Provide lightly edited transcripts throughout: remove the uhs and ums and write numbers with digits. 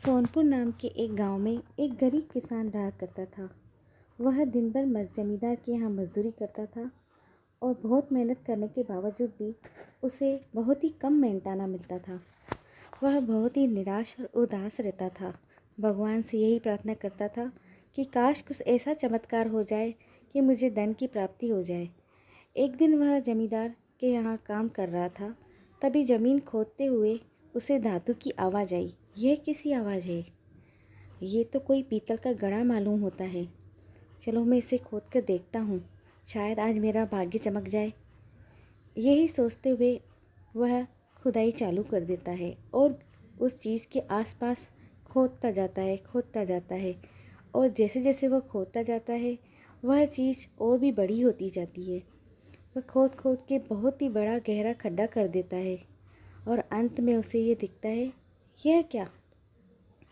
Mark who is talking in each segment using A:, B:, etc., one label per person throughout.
A: सोनपुर नाम के एक गांव में एक गरीब किसान रहा करता था। वह दिन भर जमींदार के यहाँ मजदूरी करता था और बहुत मेहनत करने के बावजूद भी उसे बहुत ही कम मेहनताना मिलता था। वह बहुत ही निराश और उदास रहता था। भगवान से यही प्रार्थना करता था कि काश कुछ ऐसा चमत्कार हो जाए कि मुझे धन की प्राप्ति हो जाए। एक दिन वह जमींदार के यहाँ काम कर रहा था, तभी ज़मीन खोदते हुए उसे धातु की आवाज़ आई। यह किसी आवाज़ है? ये तो कोई पीतल का घड़ा मालूम होता है। चलो मैं इसे खोद कर देखता हूँ, शायद आज मेरा भाग्य चमक जाए। यही सोचते हुए वह खुदाई चालू कर देता है और उस चीज़ के आसपास खोदता जाता है और जैसे जैसे वह खोदता जाता है वह चीज़ और भी बड़ी होती जाती है। वह खोद खोद के बहुत ही बड़ा गहरा खड्डा कर देता है और अंत में उसे ये दिखता है, यह क्या?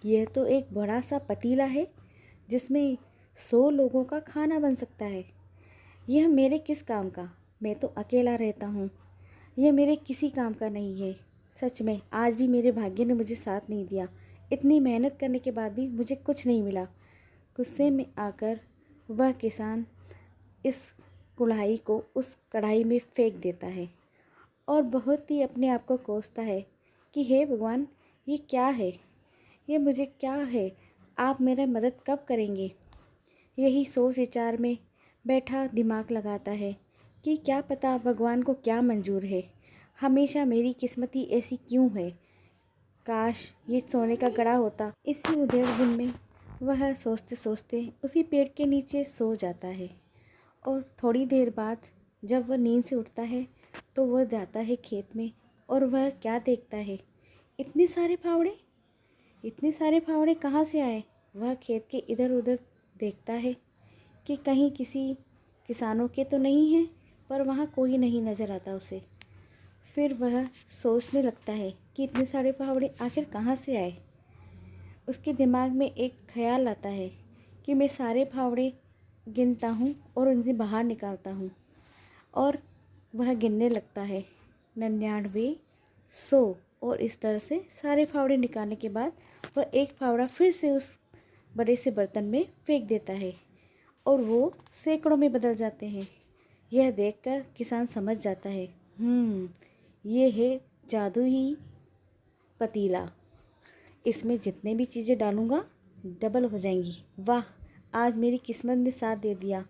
A: यह तो एक बड़ा सा पतीला है जिसमें 100 लोगों का खाना बन सकता है। यह मेरे किस काम का? मैं तो अकेला रहता हूँ। यह मेरे किसी काम का नहीं है। सच में आज भी मेरे भाग्य ने मुझे साथ नहीं दिया। इतनी मेहनत करने के बाद भी मुझे कुछ नहीं मिला। गुस्से में आकर वह किसान इस कुल्हाड़ी को उस कढ़ाई में फेंक देता है और बहुत ही अपने आप को कोसता है कि हे भगवान, ये क्या है? ये मुझे क्या है? आप मेरा मदद कब करेंगे? यही सोच विचार में बैठा दिमाग लगाता है कि क्या पता भगवान को क्या मंजूर है। हमेशा मेरी किस्मत ही ऐसी क्यों है? काश ये सोने का घड़ा होता। इसी उधेड़ दिन में वह सोचते सोचते उसी पेड़ के नीचे सो जाता है और थोड़ी देर बाद जब वह नींद से उठता है तो वह जाता है खेत में और वह क्या देखता है, इतने सारे फावड़े कहाँ से आए? वह खेत के इधर उधर देखता है कि कहीं किसी किसानों के तो नहीं हैं, पर वहाँ कोई नहीं नज़र आता उसे। फिर वह सोचने लगता है कि इतने सारे फावड़े आखिर कहाँ से आए। उसके दिमाग में एक ख्याल आता है कि मैं सारे फावड़े गिनता हूँ और उनसे बाहर निकालता हूँ। और वह गिनने लगता है 99, 100 और इस तरह से सारे फावड़े निकालने के बाद वह एक फावड़ा फिर से उस बड़े से बर्तन में फेंक देता है और वो सैकड़ों में बदल जाते हैं। यह देखकर किसान समझ जाता है, ये है जादुई पतीला। इसमें जितने भी चीज़ें डालूँगा डबल हो जाएंगी। वाह, आज मेरी किस्मत ने साथ दे दिया।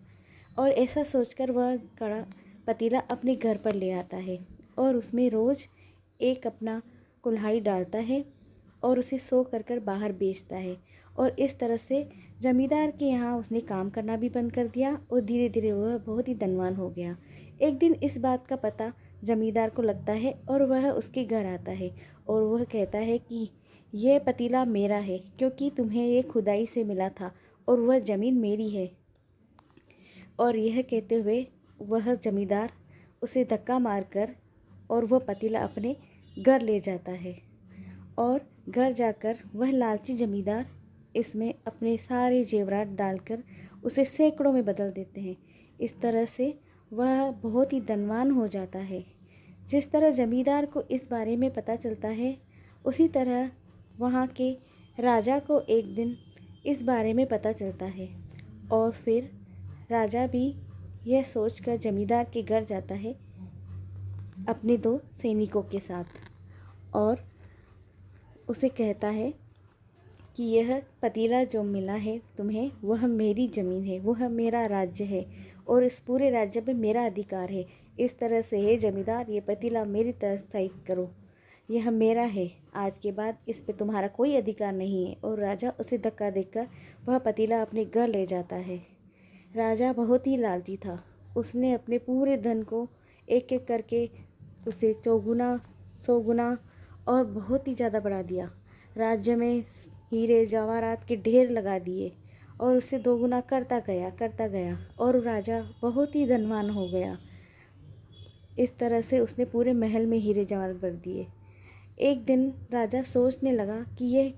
A: और ऐसा सोचकर वह कड़ा पतीला अपने घर पर ले आता है और उसमें रोज़ एक अपना कुल्हाड़ी डालता है और उसे सो कर बाहर बेचता है। और इस तरह से जमींदार के यहाँ उसने काम करना भी बंद कर दिया और धीरे धीरे वह बहुत ही धनवान हो गया। एक दिन इस बात का पता जमींदार को लगता है और वह उसके घर आता है और वह कहता है कि यह पतीला मेरा है क्योंकि तुम्हें ये खुदाई से मिला था और वह ज़मीन मेरी है। और यह कहते हुए वह जमींदार उसे धक्का मारकर और वह पतीला अपने घर ले जाता है और घर जाकर वह लालची जमींदार इसमें अपने सारे जेवरात डालकर उसे सैकड़ों में बदल देते हैं। इस तरह से वह बहुत ही धनवान हो जाता है। जिस तरह जमींदार को इस बारे में पता चलता है, उसी तरह वहाँ के राजा को एक दिन इस बारे में पता चलता है और फिर राजा भी यह सोचकर जमींदार के घर जाता है अपने 2 सैनिकों के साथ और उसे कहता है कि यह पतीला जो मिला है तुम्हें, वह मेरी ज़मीन है, वह मेरा राज्य है और इस पूरे राज्य पे मेरा अधिकार है। इस तरह से हे जमींदार, ये पतीला मेरी तरफ साइड करो, यह मेरा है। आज के बाद इस पे तुम्हारा कोई अधिकार नहीं है। और राजा उसे धक्का देकर वह पतीला अपने घर ले जाता है। राजा बहुत ही लालची था। उसने अपने पूरे धन को एक एक करके उसे चौगुना 100 गुना और बहुत ही ज़्यादा बढ़ा दिया। राज्य में हीरे जवाहरात के ढेर लगा दिए और उसे 2 गुना करता गया और राजा बहुत ही धनवान हो गया। इस तरह से उसने पूरे महल में हीरे जवाहरात भर दिए। एक दिन राजा सोचने लगा कि ये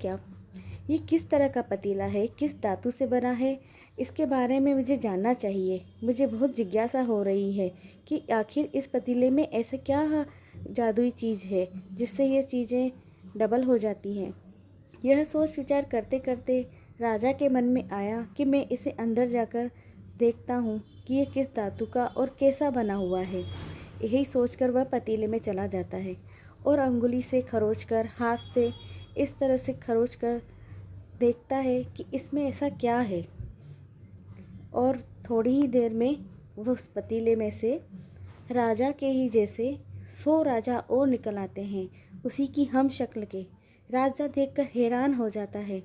A: किस तरह का पतीला है, किस धातु से बना है, इसके बारे में मुझे जानना चाहिए। मुझे बहुत जिज्ञासा हो रही है कि आखिर इस पतीले में ऐसा क्या जादुई चीज़ है जिससे ये चीज़ें डबल हो जाती हैं। यह सोच विचार करते करते राजा के मन में आया कि मैं इसे अंदर जाकर देखता हूँ कि यह किस धातु का और कैसा बना हुआ है। यही सोचकर वह पतीले में चला जाता है और अंगुली से खरोचकर, हाथ से इस तरह से खरोचकर देखता है कि इसमें ऐसा क्या है। और थोड़ी ही देर में वह उस पतीले में से राजा के ही जैसे 100 राजा और निकल आते हैं, उसी की हम शक्ल के। राजा देखकर हैरान हो जाता है।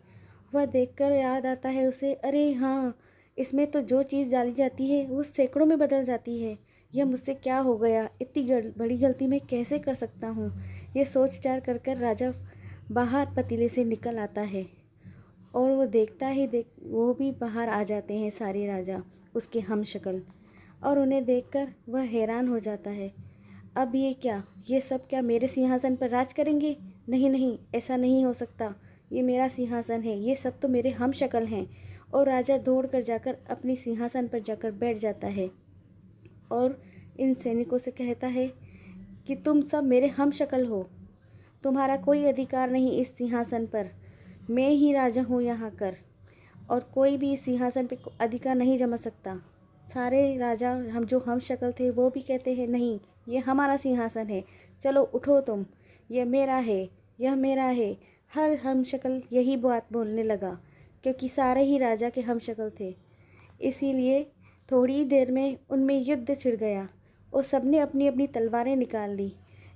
A: वह देखकर याद आता है उसे, अरे हाँ, इसमें तो जो चीज़ डाली जाती है वो सैकड़ों में बदल जाती है। यह मुझसे क्या हो गया, इतनी बड़ी गलती मैं कैसे कर सकता हूँ। यह सोच विचार कर कर राजा बाहर पतीले से निकल आता है और वो देखता ही वो भी बाहर आ जाते हैं सारे राजा, उसके हम शक्ल। और उन्हें देखकर वह हैरान हो जाता है। अब ये सब क्या मेरे सिंहासन पर राज करेंगे? नहीं नहीं, ऐसा नहीं हो सकता। ये मेरा सिंहासन है, ये सब तो मेरे हम शक्ल हैं। और राजा दौड़ कर जाकर अपनी सिंहासन पर जाकर बैठ जाता है और इन सैनिकों से कहता है कि तुम सब मेरे हम शक्ल हो, तुम्हारा कोई अधिकार नहीं इस सिंहासन पर। मैं ही राजा हूँ यहाँ कर, और कोई भी इस सिंहासन पे अधिकार नहीं जमा सकता। सारे राजा हम शक्ल थे वो भी कहते हैं नहीं, ये हमारा सिंहासन है, चलो उठो तुम, ये मेरा है, यह मेरा है। हर हम शक्ल यही बात बोलने लगा, क्योंकि सारे ही राजा के हम शक्ल थे। इसीलिए थोड़ी देर में उनमें युद्ध छिड़ गया और सबने अपनी अपनी तलवारें निकाल ली।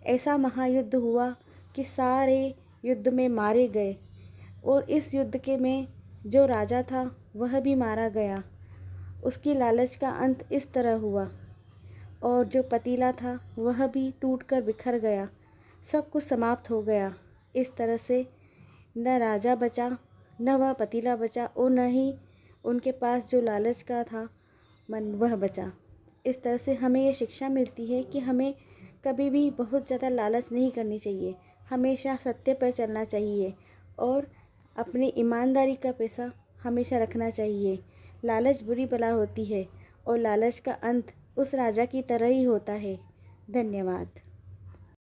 A: ऐसा महायुद्ध हुआ कि सारे युद्ध में मारे गए, और इस युद्ध के में जो राजा था वह भी मारा गया। उसकी लालच का अंत इस तरह हुआ, और जो पतीला था वह भी टूटकर बिखर गया, सब कुछ समाप्त हो गया। इस तरह से न राजा बचा, न वह पतीला बचा, और न ही उनके पास जो लालच का था मन वह बचा। इस तरह से हमें ये शिक्षा मिलती है कि हमें कभी भी बहुत ज़्यादा लालच नहीं करनी चाहिए, हमेशा सत्य पर चलना चाहिए और अपनी ईमानदारी का पैसा हमेशा रखना चाहिए। लालच बुरी बला होती है और लालच का अंत उस राजा की तरह ही होता है। धन्यवाद।